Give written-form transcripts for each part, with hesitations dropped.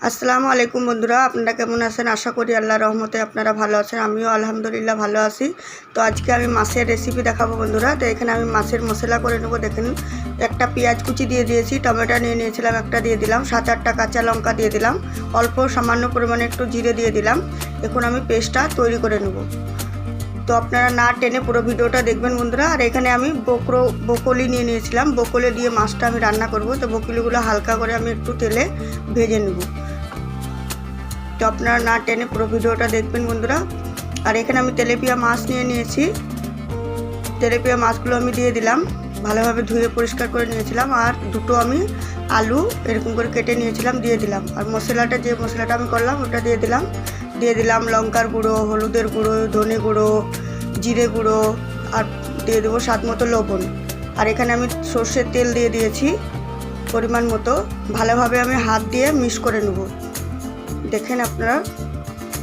আসসালামু আলাইকুম বন্ধুরা, আপনারা কেমন আছেন? আশা করি আল্লাহর রহমতে আপনারা ভালো আছেন। আমিও আলহামদুলিল্লাহ ভালো আছি। তো আজকে আমি মাছের রেসিপি দেখাবো বন্ধুরা। তো এখানে আমি মাছের মশলা করে নেব। দেখেন, একটা পেঁয়াজ কুচি দিয়ে দিয়েছি, টমেটো নিয়ে নিয়েছিলাম, একটা দিয়ে দিলাম, 7-8টা কাঁচা লঙ্কা দিয়ে দিলাম, অল্প সামান্য পরিমাণে একটু জিরে দিয়ে দিলাম। এখন আমি পেস্টটা তৈরি করে নেব। তো আপনারা না টেনে পুরো ভিডিওটা দেখবেন বন্ধুরা। আর এখানে আমি বকলি নিয়ে নিয়েছিলাম, বকলি দিয়ে মাছটা আমি রান্না করব। তো বকলিগুলো হালকা করে আমি একটু তেলে ভেজে নেব। তো আপনারা না টেনে পুরো ভিডিওটা দেখবেন বন্ধুরা। আর এখানে আমি তেলেপিয়া মাছ নিয়ে নিয়েছি, তেলেপিয়া মাছগুলো আমি দিয়ে দিলাম, ভালোভাবে ধুয়ে পরিষ্কার করে নিয়েছিলাম। আর দুটো আমি আলু এরকম করে কেটে নিয়েছিলাম, দিয়ে দিলাম। আর মশলাটা, যে মশলাটা আমি করলাম ওটা দিয়ে দিলাম লঙ্কার গুঁড়ো, হলুদের গুঁড়ো, ধনে গুঁড়ো, জিরে গুঁড়ো, আর দিয়ে দেবো স্বাদ মতো লবণ। আর এখানে আমি সর্ষের তেল দিয়ে দিয়েছি পরিমাণ মতো। ভালোভাবে আমি হাত দিয়ে মিক্স করে নেব। দেখেন আপনারা,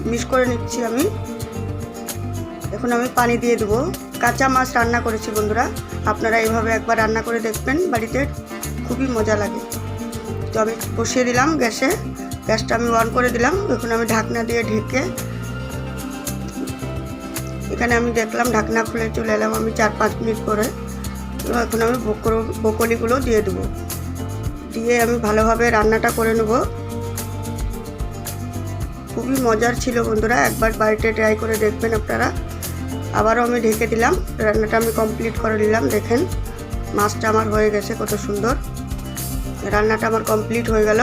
মিক্স করে নিচ্ছি আমি। এখন আমি পানি দিয়ে দেবো। কাঁচা মাছ রান্না করেছি বন্ধুরা, আপনারা এইভাবে একবার রান্না করে দেখবেন, বাড়িতে খুবই মজা লাগে। তো আমি বসিয়ে দিলাম গ্যাসটা আমি অন করে দিলাম। এখন আমি ঢাকনা দিয়ে ঢেকে, এখানে আমি দেখলাম ঢাকনা খুলে চলে এলাম আমি 4-5 মিনিট পরে। এখন আমি বকলিগুলো দিয়ে দেবো, দিয়ে আমি ভালোভাবে রান্নাটা করে নেব। খুবই মজার ছিল বন্ধুরা, একবার বাড়িতে ট্রাই করে দেখবেন আপনারা। আবারও আমি ঢেকে দিলাম, রান্নাটা আমি কমপ্লিট করে নিলাম। দেখেন মাছটা আমার হয়ে গেছে, কত সুন্দর রান্নাটা আমার কমপ্লিট হয়ে গেল।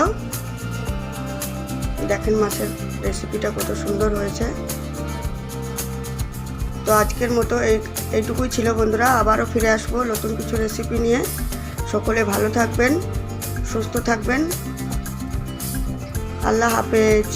দেখেন মাছের রেসিপিটা কত সুন্দর হয়েছে। তো আজকের মতো এইটুকুই ছিল বন্ধুরা। আবারও ফিরে আসবো নতুন কিছু রেসিপি নিয়ে। সকলে ভালো থাকবেন, সুস্থ থাকবেন। আল্লাহ হাফেজ।